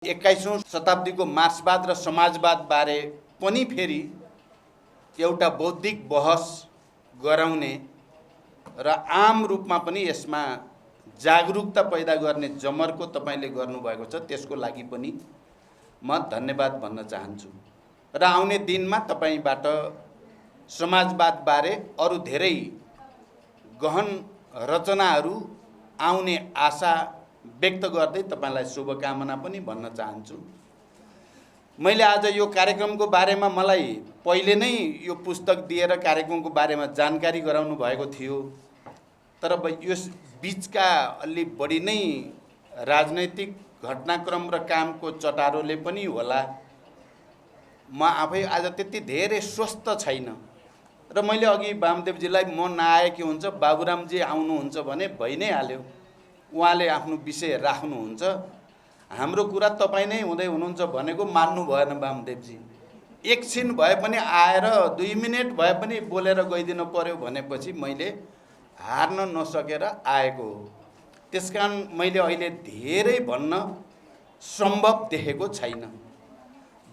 एक्काइसौँ शताब्दीको मार्क्सवाद र समाजवाद बारे पनि फेरि एउटा बौद्धिक बहस गराउने र आम रूपमा पनि यसमा जागरुकता पैदा गर्ने जमर्को तपाईले गर्नुभएको छ। त्यसको लागि पनि म धन्यवाद भन्न चाहन्छु र आउने दिनमा तपाईबाट समाजवाद बारे अरू धेरै गहन रचनाहरू आउने आशा व्यक्त गर्दै तपाईलाई शुभकामना पनि भन्न चाहन्छु। मैले आज यो कार्यक्रमको बारेमा मलाई पहिले नै यो पुस्तक दिएर कार्यक्रमको बारेमा जानकारी गराउनु भएको थियो, तर यस बीचका अलि बढी नै राजनैतिक घटनाक्रम र कामको चटारोले पनि होला म आफै आज त्यति धेरै स्वस्थ छैन र मैले अघि वामदेवजीलाई म नआए के हुन्छ, बाबुरामजी आउनुहुन्छ भने भइ नै हाल्यो, उहाँले आफ्नो विषय राख्नुहुन्छ, हाम्रो कुरा तपाईँ नै हुँदै हुनुहुन्छ भनेको मान्नु भएन वामदेवजी। एकछिन भए पनि आएर 2 मिनेट भए पनि बोलेर गइदिनु पर्यो भनेपछि मैले हार्न नसकेर आएको हो। त्यसकारण मैले अहिले धेरै भन्न सम्भव देखेको छैन।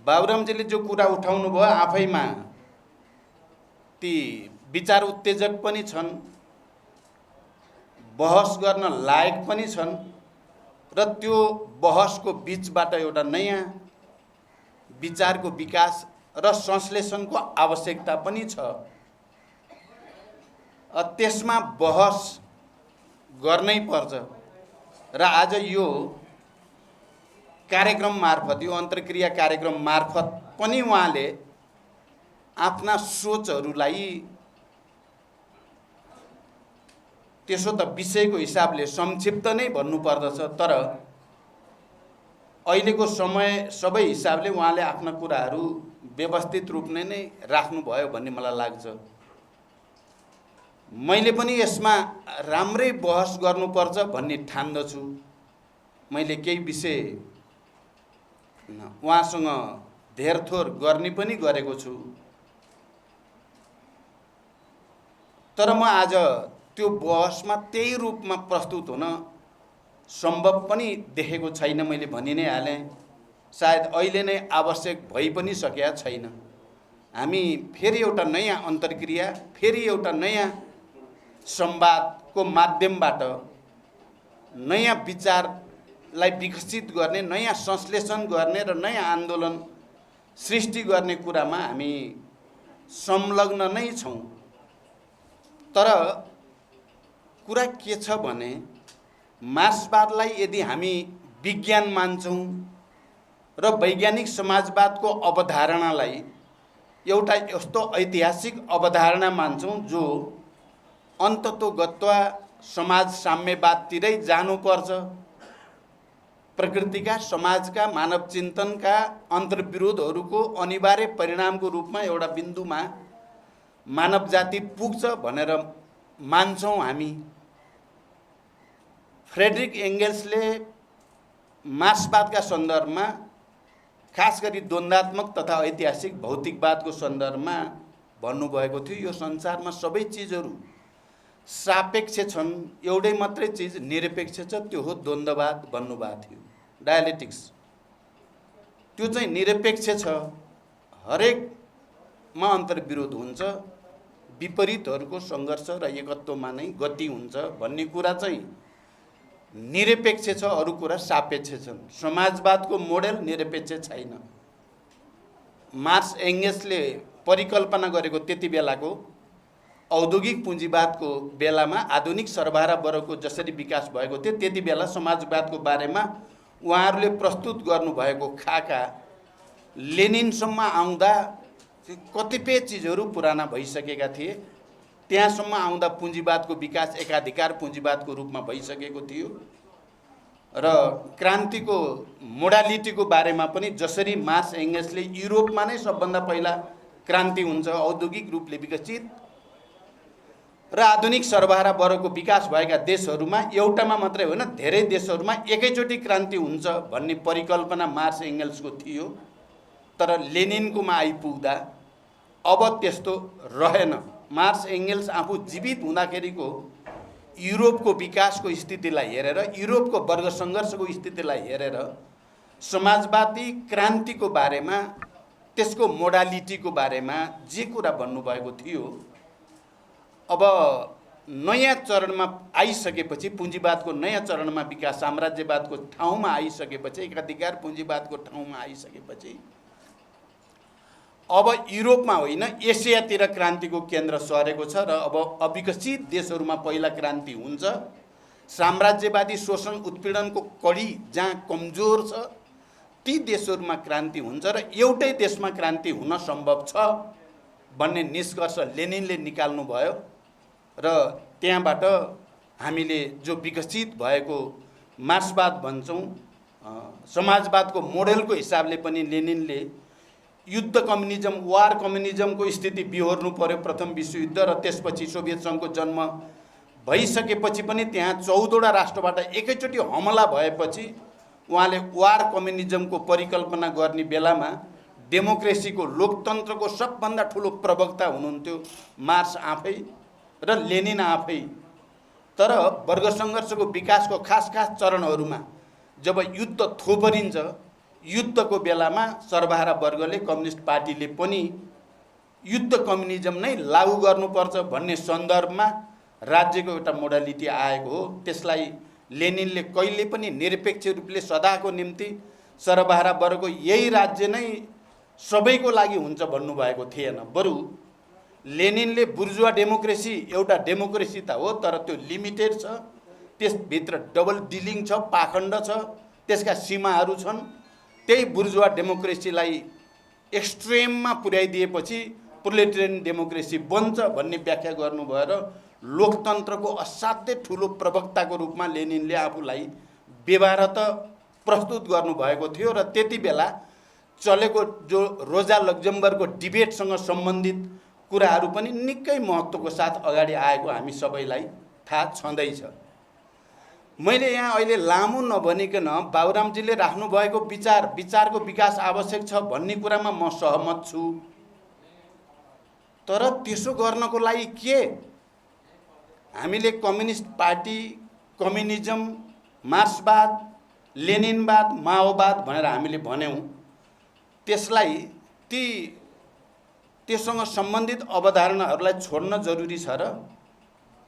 बाबुरामजीले जो कुरा उठाउनु भयो आफैमा ती विचार उत्तेजक पनि छन्, बहस गर्न लायक पनि छन् र त्यो बहसको बीचबाट एउटा नयाँ विचारको विकास र संश्लेषणको आवश्यकता पनि छ। त्यसमा बहस गर्नै पर्छ र आज यो कार्यक्रम मार्फत, यो अन्तर्क्रिया कार्यक्रम मार्फत पनि उहाँले आफ्ना सोचहरूलाई त्यसो त विषयको हिसाबले संक्षिप्त नै भन्नुपर्दछ, तर अहिलेको समय सबै हिसाबले उहाँले आफ्ना कुराहरू व्यवस्थित रूपले नै राख्नुभयो भन्ने मलाई लाग्छ। मैले पनि यसमा राम्रै बहस गर्नुपर्छ भन्ने ठान्दछु। मैले केही विषय उहाँसँग धेरथोर गर्ने पनि गरेको छु, तर म आज त्यो बहसमा त्यही रूपमा प्रस्तुत हुन सम्भव पनि देखेको छैन। मैले भनि नै हालेँ, सायद अहिले नै आवश्यक भइ पनि सकेका छैन। हामी फेरि एउटा नयाँ अन्तर्क्रिया, फेरि एउटा नयाँ संवादको माध्यमबाट नयाँ विचारलाई विकसित गर्ने, नयाँ संश्लेषण गर्ने र नयाँ आन्दोलन सृष्टि गर्ने कुरामा हामी संलग्न नै छौँ। तर कुरा के छ भने मार्क्सवादलाई यदि हामी विज्ञान मान्छौँ र वैज्ञानिक समाजवादको अवधारणालाई एउटा यस्तो ऐतिहासिक अवधारणा मान्छौँ जो अन्ततोगत्वा समाज साम्यवादतिरै जानुपर्छ, प्रकृतिका, समाजका, मानव चिन्तनका अन्तर्विरोधहरूको अनिवार्य परिणामको रूपमा एउटा बिन्दुमा मानव जाति पुग्छ भनेर मान्छौँ हामी। फ्रेडरिक एङ्गेल्सले मार्क्सवादका सन्दर्भमा, खास गरी द्वन्द्वात्मक तथा ऐतिहासिक भौतिकवादको सन्दर्भमा भन्नुभएको थियो, यो संसारमा सबै चिजहरू सापेक्ष छन्, एउटै मात्रै चिज निरपेक्ष छ, त्यो हो द्वन्द्ववाद भन्नुभएको थियो, डायलेक्टिक्स। त्यो चाहिँ निरपेक्ष छ, हरेकमा अन्तर्विरोध हुन्छ, विपरीतहरूको सङ्घर्ष र एकत्वमा नै गति हुन्छ भन्ने कुरा चाहिँ निरपेक्ष छ, अरू कुरा सापेक्ष छन्। समाजवादको मोडेल निरपेक्ष छैन। मार्क्स एङ्गेल्सले परिकल्पना गरेको त्यति बेलाको औद्योगिक पुँजीवादको बेलामा आधुनिक सरबराह वर्गको जसरी विकास भएको थियो, त्यति बेला समाजवादको बारेमा उहाँहरूले प्रस्तुत गर्नुभएको खाका लेनिनसम्म आउँदा कतिपय चिजहरू पुराना भइसकेका थिए। त्यहाँसम्म आउँदा पुँजीवादको विकास एकाधिकार पुँजीवादको रूपमा भइसकेको थियो र क्रान्तिको मोडालिटीको बारेमा पनि जसरी मार्क्स एङ्गेल्सले युरोपमा नै सबभन्दा पहिला क्रान्ति हुन्छ औद्योगिक रूपले विकसित र आधुनिक सरबराह वर्गको विकास भएका देशहरूमा, एउटामा मात्रै होइन धेरै देशहरूमा एकैचोटि क्रान्ति हुन्छ भन्ने परिकल्पना मार्क्स एङ्गेल्सको थियो। तर लेनिनकोमा आइपुग्दा अब त्यस्तो रहेन। मार्क्स एङ्गेल्स आफू जीवित हुँदाखेरिको युरोपको विकासको स्थितिलाई हेरेर, युरोपको वर्ग सङ्घर्षको स्थितिलाई हेरेर समाजवादी क्रान्तिको बारेमा, त्यसको मोडालिटीको बारेमा जे कुरा भन्नुभएको थियो, अब नयाँ चरणमा आइसकेपछि, पुँजीवादको नयाँ चरणमा विकास साम्राज्यवादको ठाउँमा आइसकेपछि, एकाधिकार पुँजीवादको ठाउँमा आइसकेपछि अब युरोपमा होइन एसियातिर क्रान्तिको केन्द्र सरेको छ र अब अविकसित देशहरूमा पहिला क्रान्ति हुन्छ। साम्राज्यवादी शोषण उत्पीडनको कडी जहाँ कमजोर छ ती देशहरूमा क्रान्ति हुन्छ र एउटै देशमा क्रान्ति हुन सम्भव छ भन्ने निष्कर्ष लेनिनले निकाल्नु भयो र त्यहाँबाट हामीले जो विकसित भएको मार्क्सवाद भन्छौँ, समाजवादको मोडेलको हिसाबले पनि लेनिनले युद्ध कम्युनिजम, वार कम्युनिजमको स्थिति बिहोर्नु पर्यो प्रथम विश्वयुद्ध र त्यसपछि सोभियत सङ्घको जन्म भइसकेपछि पनि त्यहाँ 14वटा राष्ट्रबाट एकैचोटि हमला भएपछि उहाँले वार कम्युनिजमको परिकल्पना गर्ने बेलामा डेमोक्रेसीको, लोकतन्त्रको सबभन्दा ठुलो प्रवक्ता हुनुहुन्थ्यो मार्क्स आफै र लेनिन आफै। तर वर्ग सङ्घर्षको विकासको खास खास चरणहरूमा जब युद्ध थोपरिन्छ, युद्धको बेलामा सर्वहारा वर्गले, कम्युनिस्ट पार्टीले पनि युद्ध कम्युनिजम नै लागू गर्नुपर्छ भन्ने सन्दर्भमा राज्यको एउटा मोडालिटी आएको हो। त्यसलाई लेनिनले कहिले पनि निरपेक्ष रूपले सदाको निम्ति सर्वहारा वर्गको यही राज्य नै सबैको लागि हुन्छ भन्नुभएको थिएन। बरु लेनिनले बुर्जुवा डेमोक्रेसी एउटा डेमोक्रेसी त हो, तर त्यो लिमिटेड छ, त्यसभित्र डबल डिलिङ छ, पाखण्ड छ, त्यसका सीमाहरू छन्। त्यही बुर्जुवा डेमोक्रेसीलाई एक्सट्रिममा पुर्याइदिएपछि प्रोलेटेरियन डेमोक्रेसी बन्छ भन्ने व्याख्या गर्नुभयो र लोकतन्त्रको असाध्यै ठुलो प्रवक्ताको रूपमा लेनिनले आफूलाई व्यवहारत प्रस्तुत गर्नुभएको थियो र त्यति बेला चलेको जो रोजा लक्जमबर्गको डिबेटसँग सम्बन्धित कुराहरू पनि निकै महत्त्वको साथ अगाडि आएको हामी सबैलाई थाहा छँदैछ। मैले यहाँ अहिले लामो नभनिकन बाबुरामजीले राख्नुभएको विचारको विकास आवश्यक छ भन्ने कुरामा म सहमत छु। तर त्यसो गर्नको लागि के हामीले कम्युनिस्ट पार्टी, कम्युनिजम, मार्क्सवाद, लेनिनवाद, माओवाद भनेर हामीले भन्यौँ, त्यसलाई त्योसँग सम्बन्धित अवधारणाहरूलाई छोड्न जरुरी छ र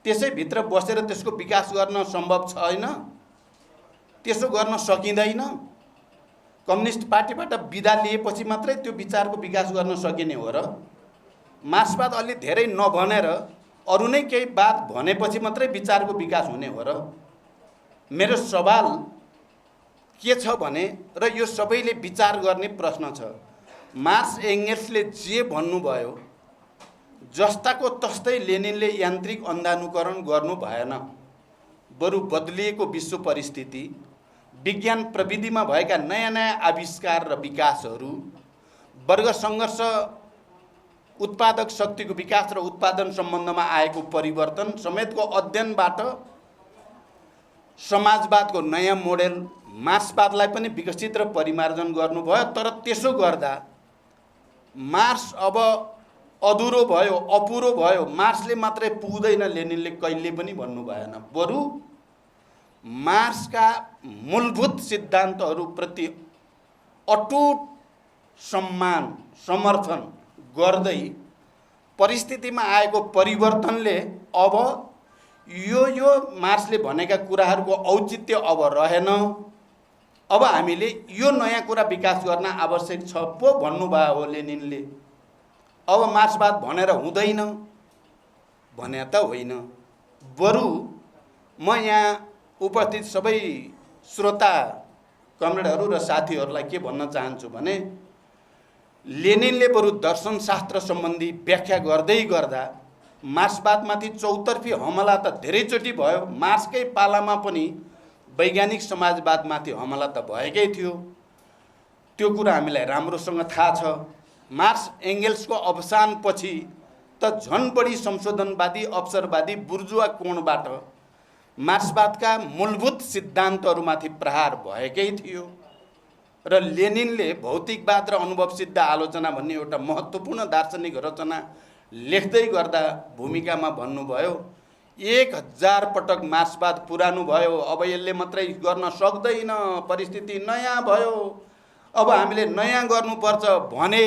त्यसैभित्र बसेर त्यसको विकास गर्न सम्भव छैन? त्यसो गर्न सकिँदैन। कम्युनिस्ट पार्टीबाट बिदा लिएपछि मात्रै त्यो विचारको विकास गर्न सकिने हो र मार्क्सवाद अलि धेरै नभनेर अरू नै केही बात भनेपछि मात्रै विचारको विकास हुने हो र? मेरो सवाल के छ भने, र यो सबैले विचार गर्ने प्रश्न छ, मार्क्स एङ्गेल्सले जे भन्नुभयो जस्ताको तस्तै लेनिनले यान्त्रिक अन्धानुकरण गर्नु भएन। बरु बदलिएको विश्व परिस्थिति, विज्ञान प्रविधिमा भएका नयाँ नयाँ आविष्कार र विकासहरू, वर्ग सङ्घर्ष, उत्पादक शक्तिको विकास र उत्पादन सम्बन्धमा आएको परिवर्तन समेतको अध्ययनबाट समाजवादको नयाँ मोडेल मार्क्सवादलाई पनि विकसित र परिमार्जन गर्नुभयो। तर त्यसो गर्दा मार्क्स अब अधुरो भयो, अपुरो भयो। मार्क्सले मात्रै पुग्दैन लेनिनले कहिले पनि भन्नु भएन। बरु मार्क्सका मूलभूत सिद्धान्तहरूप्रति अटुट सम्मान, समर्थन गर्दै परिस्थितिमा आएको परिवर्तनले अब यो मार्क्सले भनेका कुराहरूको औचित्य अब रहेन, अब हामीले यो नयाँ कुरा विकास गर्न आवश्यक छ पो भन्नुभयो हो लेनिनले। अब मार्क्सवाद भनेर हुँदैन भने त होइन। बरु म यहाँ उपस्थित सबै श्रोता कमरेडहरू र साथीहरूलाई के भन्न चाहन्छु भने, लेनिनले बरु दर्शनशास्त्र सम्बन्धी व्याख्या गर्दै गर्दा मार्क्सवादमाथि चौतर्फी हमला त धेरैचोटि भयो। मार्क्सकै पालामा पनि वैज्ञानिक समाजवादमाथि हमला त भएकै थियो, त्यो कुरा हामीलाई राम्रोसँग थाहा छ। मार्क्स एङ्गेल्सको अवसानपछि त झन् बढी संशोधनवादी, अवसरवादी, बुर्जुवा कोणबाट मार्क्सवादका मूलभूत सिद्धान्तहरूमाथि प्रहार भएकै थियो र लेनिनले भौतिकवाद र अनुभवसिद्ध आलोचना भन्ने एउटा महत्त्वपूर्ण दार्शनिक रचना लेख्दै गर्दा भूमिकामा भन्नुभयो, 1000 पटक मार्क्सवाद पुरानो भयो, अब यसले मात्रै गर्न सक्दैन, परिस्थिति नयाँ भयो, अब हामीले नयाँ गर्नुपर्छ भने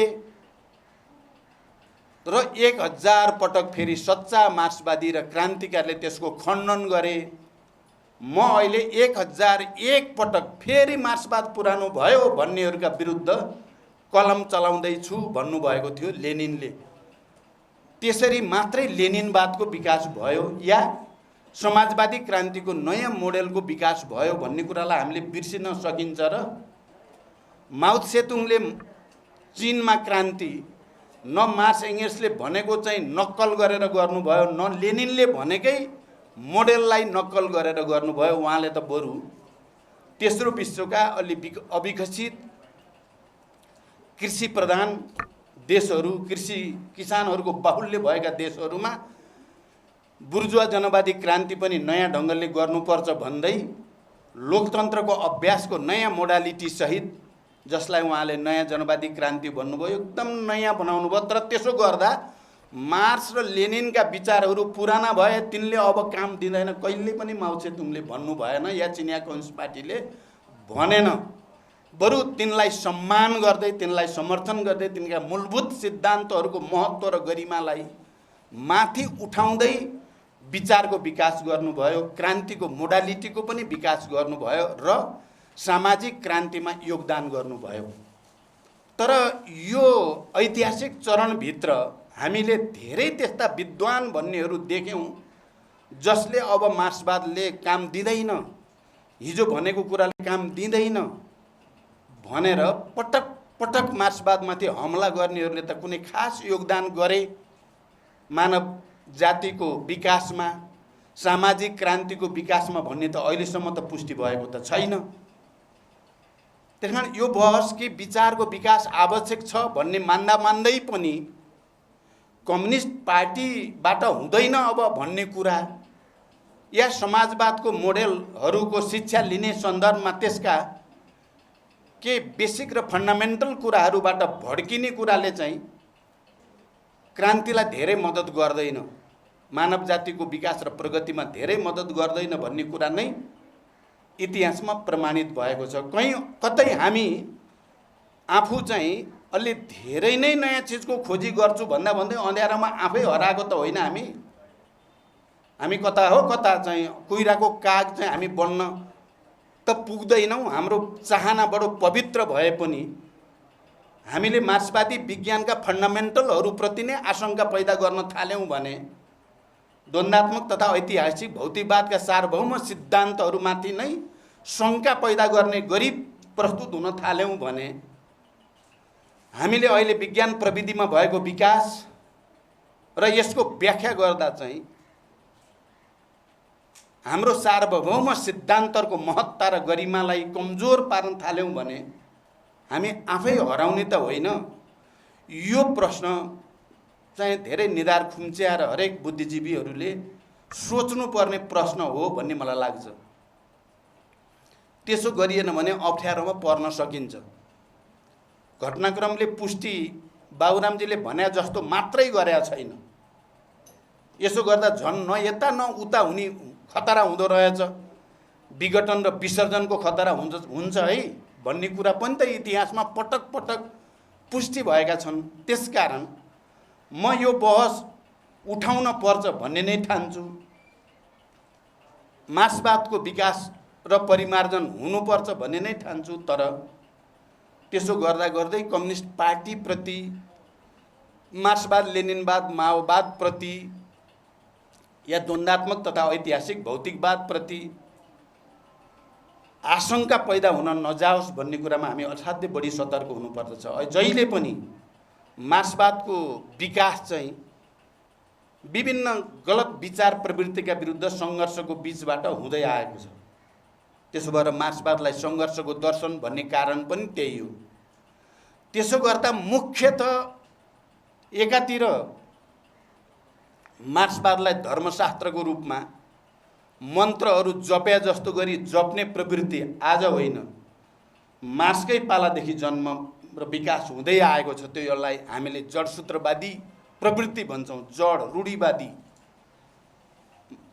र 1000 पटक फेरि सच्चा मार्क्सवादी र क्रान्तिकारीले त्यसको खण्डन गरे। म अहिले 1001 पटक फेरि मार्क्सवाद पुरानो भयो भन्नेहरूका विरुद्ध कलम चलाउँदैछु भन्नुभएको थियो लेनिनले। त्यसरी मात्रै लेनिनवादको विकास भयो या समाजवादी क्रान्तिको नयाँ मोडेलको विकास भयो भन्ने कुरालाई हामीले बिर्सिन सकिन्छ र? माओ त्से-तुङले चीनमा क्रान्ति न मार्क्स एङ्गेल्सले भनेको चाहिँ नक्कल गरेर गर्नुभयो, न लेनिनले भनेकै मोडेललाई नक्कल गरेर गर्नुभयो। उहाँले त बरु तेस्रो विश्वका अलि अविकसित कृषि प्रधान देशहरू, कृषि किसानहरूको बाहुल्य भएका देशहरूमा बुर्जुवा जनवादी क्रान्ति पनि नयाँ ढङ्गले गर्नुपर्छ भन्दै लोकतन्त्रको अभ्यासको नयाँ मोडालिटी सहित, जसलाई उहाँले नयाँ जनवादी क्रान्ति भन्नुभयो, एकदम नयाँ बनाउनु भयो। तर त्यसो गर्दा मार्क्स र लेनिनका विचारहरू पुराना भए, तिनले अब काम दिँदैन, कहिले पनि माओ त्से-तुङले भन्नु भएन या चिनिया कम्युनिस्ट पार्टीले भनेन। बरु तिनलाई सम्मान गर्दै, तिनलाई समर्थन गर्दै, तिनका मूलभूत सिद्धान्तहरूको महत्त्व र गरिमालाई माथि उठाउँदै विचारको विकास गर्नुभयो, क्रान्तिको मोडालिटीको पनि विकास गर्नुभयो र सामाजिक क्रान्तिमा योगदान गर्नुभयो। तर यो ऐतिहासिक चरणभित्र हामीले धेरै त्यस्ता विद्वान भन्नेहरू देख्यौँ जसले अब मार्क्सवादले काम दिँदैन, हिजो भनेको कुराले काम दिँदैन भनेर पटक पटक मार्क्सवादमाथि हमला गर्नेहरूले त कुनै खास योगदान गरे मानव जातिको विकासमा, सामाजिक क्रान्तिको विकासमा भन्ने त अहिलेसम्म त पुष्टि भएको त छैन। त्यसकारण यो बहस कि विचारको विकास आवश्यक छ भन्ने मान्दै पनि कम्युनिस्ट पार्टीबाट हुँदैन अब भन्ने कुरा या समाजवादको मोडेलहरूको शिक्षा लिने सन्दर्भमा त्यसका के बेसिक र फन्डामेन्टल कुराहरूबाट भड्किने कुराले चाहिँ क्रान्तिलाई धेरै मद्दत गर्दैन, मानव जातिको विकास र प्रगतिमा धेरै मद्दत गर्दैन भन्ने कुरा नै इतिहासमा प्रमाणित भएको छ। कहीँ कतै हामी आफू चाहिँ अलि धेरै नै नयाँ चिजको खोजी गर्छु भन्दा भन्दै अँध्यारोमा आफै हराएको त होइन। हामी कता हो कता चाहिँ कुहिराको काग चाहिँ हामी बन्न त पुग्दैनौँ। हाम्रो चाहना बडो पवित्र भए पनि हामीले मार्क्सवादी विज्ञानका फन्डामेन्टलहरूप्रति नै आशंका पैदा गर्न थाल्यौँ भने, द्वन्द्वात्मक तथा ऐतिहासिक भौतिकवादका सार्वभौम सिद्धान्तहरूमाथि नै शङ्का पैदा गर्ने गरी प्रस्तुत हुन थाल्यौँ भने हामीले अहिले विज्ञान प्रविधिमा भएको विकास र यसको व्याख्या गर्दा चाहिँ हाम्रो सार्वभौम सिद्धान्तको महत्ता र गरिमालाई कमजोर पार्न थाल्यौँ भने हामी आफै हराउने त होइन। यो प्रश्न चाहिँ धेरै निधार खुम्च्याएर हरेक बुद्धिजीवीहरूले सोच्नुपर्ने प्रश्न हो भन्ने मलाई लाग्छ। त्यसो गरिएन भने अप्ठ्यारोमा पर्न सकिन्छ। घटनाक्रमले पुष्टि बाबुरामजीले भने जस्तो मात्रै गरेका छैन। यसो गर्दा झन् न यता न उता हुने खतरा हुँदो रहेछ, विघटन र विसर्जनको खतरा हुन्छ है भन्ने कुरा पनि त इतिहासमा पटक पटक पुष्टि भएका छन्। त्यसकारण म यो बहस उठाउन पर्छ भन्ने नै ठान्छु। मार्क्सवादको विकास र परिमार्जन हुनुपर्छ भन्ने नै ठान्छु। तर त्यसो गर्दा गर्दै कम्युनिस्ट पार्टीप्रति, मार्क्सवाद लेनिनवाद माओवादप्रति या द्वन्द्वात्मक तथा ऐतिहासिक भौतिकवादप्रति आशंका पैदा हुन नजाओस् भन्ने कुरामा हामी असाध्यै बढी सतर्क हुनुपर्दछ। जहिले पनि मार्क्सवादको विकास चाहिँ विभिन्न गलत विचार प्रवृत्तिका विरुद्ध सङ्घर्षको बीचबाट हुँदै आएको छ। त्यसो भएर मार्क्सवादलाई सङ्घर्षको दर्शन भन्ने कारण पनि त्यही हो। त्यसो गर्दा मुख्यतः एकातिर मार्क्सवादलाई धर्मशास्त्रको रूपमा मन्त्रहरू जप्या जस्तो गरी जप्ने प्रवृत्ति आज होइन, मार्क्सकै पालादेखि जन्म र विकास हुँदै आएको छ। त्यो यसलाई हामीले जडसूत्रवादी प्रवृत्ति भन्छौँ, जड रूढिवादी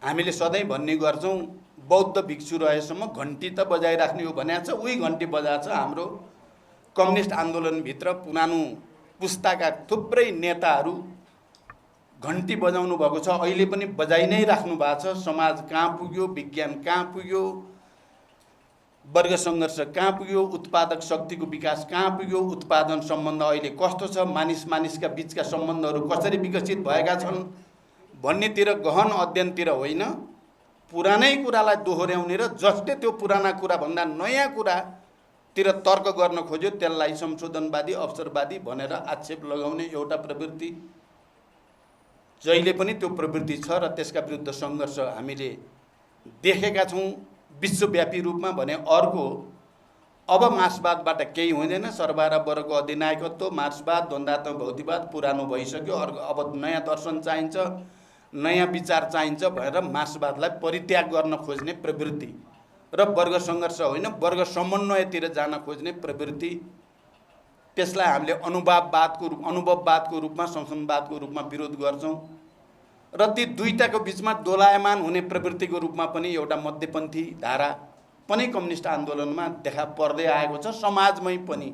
हामीले सधैँ भन्ने गर्छौँ बौद्ध भिक्षु रहेसम्म घन्टी त बजाइराख्ने हो भनेको छ। उही घन्टी बजाएको छ। हाम्रो कम्युनिस्ट आन्दोलनभित्र पुरानो पुस्ताका थुप्रै नेताहरू घन्टी बजाउनु भएको छ, अहिले पनि बजाइ नै राख्नु भएको छ। समाज कहाँ पुग्यो, विज्ञान कहाँ पुग्यो, वर्ग सङ्घर्ष कहाँ पुग्यो, उत्पादक शक्तिको विकास कहाँ पुग्यो, उत्पादन सम्बन्ध अहिले कस्तो छ, मानिस मानिसका बिचका सम्बन्धहरू कसरी विकसित भएका छन् भन्नेतिर गहन अध्ययनतिर होइन, पुरानै कुरालाई दोहोऱ्याउने र जसले त्यो पुराना कुराभन्दा नयाँ कुरातिर तर्क गर्न खोज्यो त्यसलाई संशोधनवादी अवसरवादी भनेर आक्षेप लगाउने एउटा प्रवृत्ति जहिले पनि त्यो प्रवृत्ति छ र त्यसका विरुद्ध सङ्घर्ष हामीले देखेका छौँ विश्वव्यापी रूपमा। भने अर्को अब मार्क्सवादबाट केही हुँदैन, सर्वहारा वर्गको अधिनायकत्व, मार्क्सवाद, द्वन्द्वात्मक भौतिकवाद पुरानो भइसक्यो, अब नयाँ दर्शन चाहिन्छ, नयाँ विचार चाहिन्छ भनेर मार्क्सवादलाई परित्याग गर्न खोज्ने प्रवृत्ति र वर्ग सङ्घर्ष होइन वर्ग समन्वयतिर जान खोज्ने प्रवृत्ति, त्यसलाई हामीले अनुभववादको रूपमा संशोधनवादको रूपमा विरोध गर्छौँ र ती दुईटाको बिचमा दोलायमान हुने प्रवृत्तिको रूपमा पनि एउटा मध्यपन्थी धारा पनि कम्युनिस्ट आन्दोलनमा देखा पर्दै आएको छ, समाजमै पनि।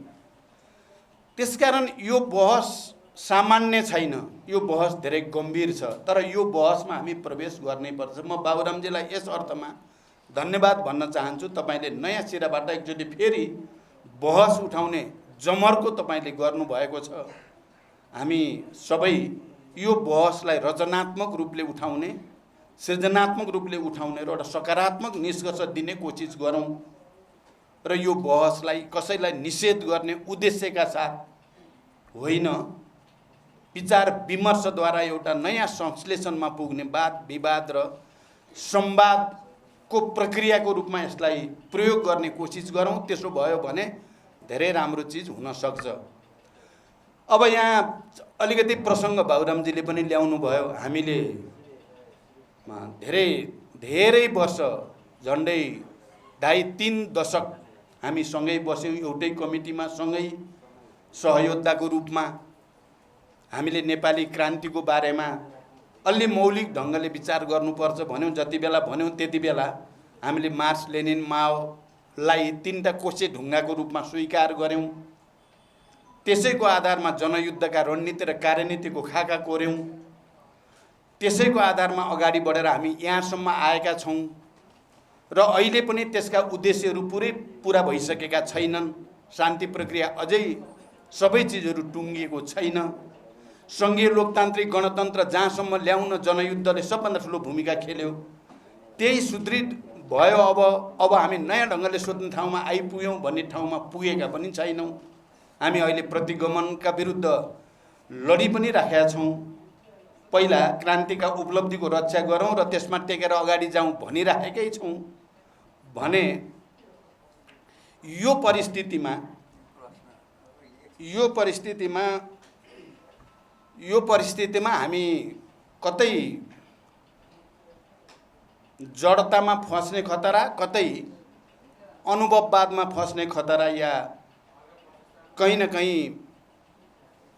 त्यसकारण यो बहस सामान्य छैन, यो बहस धेरै गम्भीर छ, तर यो बहसमा हामी प्रवेश गर्नैपर्छ। म बाबुरामजीलाई यस अर्थमा धन्यवाद भन्न चाहन्छु, तपाईँले नयाँ सिराबाट एकचोटि फेरि बहस उठाउने जमर्को तपाईँले गर्नुभएको छ। हामी सबै यो बहसलाई रचनात्मक रूपले उठाउने, सृजनात्मक रूपले उठाउने र एउटा सकारात्मक निष्कर्ष दिने कोसिस गरौँ र यो बहसलाई कसैलाई निषेध गर्ने उद्देश्यका साथ होइन, विचार विमर्शद्वारा एउटा नयाँ संश्लेषणमा पुग्ने वाद विवाद र संवादको प्रक्रियाको रूपमा यसलाई प्रयोग गर्ने कोसिस गरौँ। त्यसो भयो भने धेरै राम्रो चिज हुन सक्छ। अब यहाँ अलिकति प्रसङ्ग बाबुरामजीले पनि ल्याउनु भयो। हामीले धेरै वर्ष झन्डै 2.5-3 दशक हामी सँगै बस्यौँ, एउटै कमिटीमा सँगै सहयोद्धाको रूपमा। हामीले नेपाली क्रान्तिको बारेमा अलि मौलिक ढङ्गले विचार गर्नुपर्छ भन्यौँ, जति बेला भन्यौँ त्यति बेला हामीले मार्क्स लेनिन माओलाई 3टा कोसे ढुङ्गाको रूपमा स्वीकार गऱ्यौँ। त्यसैको आधारमा जनयुद्धका रणनीति र कार्यनीतिको खाका कोर्यौँ। त्यसैको आधारमा अगाडि बढेर हामी यहाँसम्म आएका छौँ र अहिले पनि त्यसका उद्देश्यहरू पुरा भइसकेका छैनन्। शान्ति प्रक्रिया अझै सबै चिजहरू टुङ्गिएको छैन। सङ्घीय लोकतान्त्रिक गणतन्त्र जहाँसम्म ल्याउन जनयुद्धले सबभन्दा ठुलो भूमिका खेल्यो, त्यही सुदृढ भयो। अब हामी नयाँ ढङ्गले सोध्ने ठाउँमा आइपुग्यौँ भन्ने ठाउँमा पुगेका पनि छैनौँ। हामी अहिले प्रतिगमनका विरुद्ध लडी पनि राखेका छौँ। पहिला क्रान्तिका उपलब्धिको रक्षा गरौँ र त्यसमा टेकेर अगाडि जाउँ भनिराखेकै छौँ भने यो परिस्थितिमा हामी कतै जडतामा फस्ने खतरा, कतै अनुभववादमा फस्ने खतरा या कहीँ न कहीँ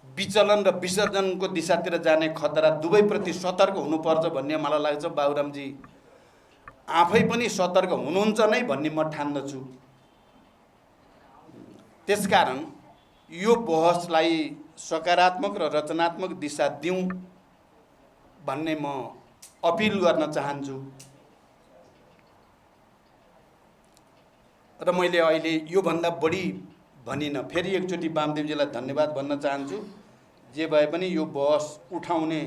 विचलन र विसर्जनको दिशातिर जाने खतरा दुवैप्रति सतर्क हुनुपर्छ भन्ने मलाई लाग्छ। बाबुरामजी आफै पनि सतर्क हुनुहुन्छ नै भन्ने म ठान्दछु। त्यसकारण यो बहसलाई सकारात्मक र रचनात्मक दिशा दिउँ भन्ने म अपिल गर्न चाहन्छु। र मैले अहिले योभन्दा बढी भनिनँ। फेरि एकचोटि वामदेवजीलाई धन्यवाद भन्न चाहन्छु। जे भए पनि यो बहस उठाउने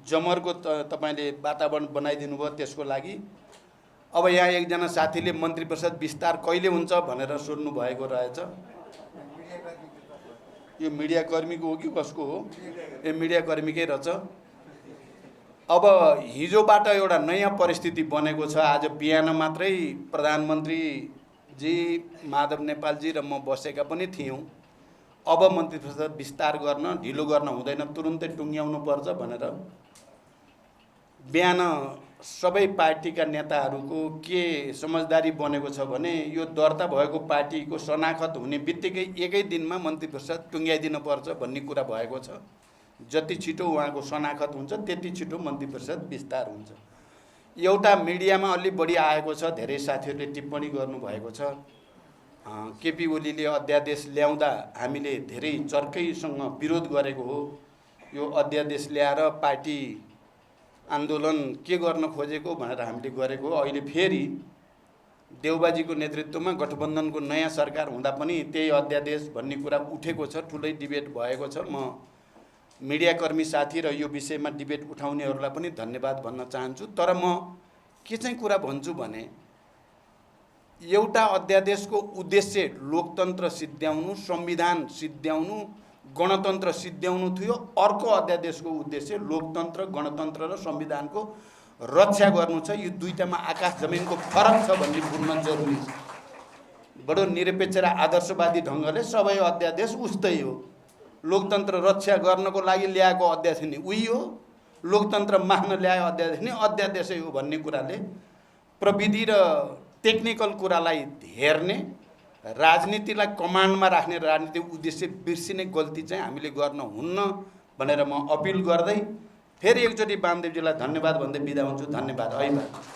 जमर्को तपाईँले वातावरण बनाइदिनु भयो, त्यसको लागि। अब यहाँ एकजना साथीले मन्त्री परिषद विस्तार कहिले हुन्छ भनेर सोध्नु भएको रहेछ। यो मिडियाकर्मीको हो कि कसको हो? ए मिडियाकर्मीकै रहेछ। अब हिजोबाट एउटा नयाँ परिस्थिति बनेको छ। आज बिहान मात्रै प्रधानमन्त्री जी, माधव नेपालजी र म बसेका पनि थियौँ। अब मन्त्री परिषद विस्तार गर्न ढिलो गर्न हुँदैन, तुरुन्तै टुङ्ग्याउनु पर्छ भनेर बिहान सबै पार्टीका नेताहरूको के समझदारी बनेको छ भने यो दर्ता भएको पार्टीको शनाखत हुने बित्तिकै एकै दिनमा मन्त्री परिषद टुङ्ग्याइदिनु पर्छ भन्ने कुरा भएको छ। जति छिटो उहाँको शनाखत हुन्छ त्यति छिटो मन्त्री परिषद विस्तार हुन्छ। एउटा मिडियामा अलि बढी आएको छ, धेरै साथीहरूले टिप्पणी गर्नुभएको छ। केपी ओलीले अध्यादेश ल्याउँदा हामीले धेरै चर्कैसँग विरोध गरेको हो। यो अध्यादेश ल्याएर पार्टी आन्दोलन के गर्न खोजेको भनेर हामीले गरेको हो। अहिले फेरि देउबाजीको नेतृत्वमा गठबन्धनको नयाँ सरकार हुँदा पनि त्यही अध्यादेश भन्ने कुरा उठेको छ, ठुलै डिबेट भएको छ। म मिडियाकर्मी साथी र यो विषयमा डिबेट उठाउनेहरूलाई पनि धन्यवाद भन्न चाहन्छु। तर म के चाहिँ कुरा भन्छु भने एउटा अध्यादेशको उद्देश्य लोकतन्त्र सिद्ध्याउनु, संविधान सिद्ध्याउनु, गणतन्त्र सिद्ध्याउनु थियो। अर्को अध्यादेशको उद्देश्य लोकतन्त्र, गणतन्त्र र संविधानको रक्षा गर्नु छ। यो दुईटामा आकाश जमिनको फरक छ भन्ने बुझ्न जरुरी छ। बडो निरपेक्ष र आदर्शवादी ढङ्गले सबै अध्यादेश उस्तै हो। लोकतन्त्र रक्षा गर्नको लागि ल्याएको अध्यादेश नि उही हो, लोकतन्त्र मान्न ल्याएको अध्यादेश नि अध्यादेशै हो भन्ने कुराले प्रविधि र टेक्निकल कुरालाई हेर्ने, राजनीतिलाई कमान्डमा राख्ने राजनीतिक उद्देश्य बिर्सिने गल्ती चाहिँ हामीले गर्न हुन्न भनेर म अपिल गर्दै फेरि एकचोटि वामदेवजीलाई धन्यवाद भन्दै बिदा हुन्छु। धन्यवाद।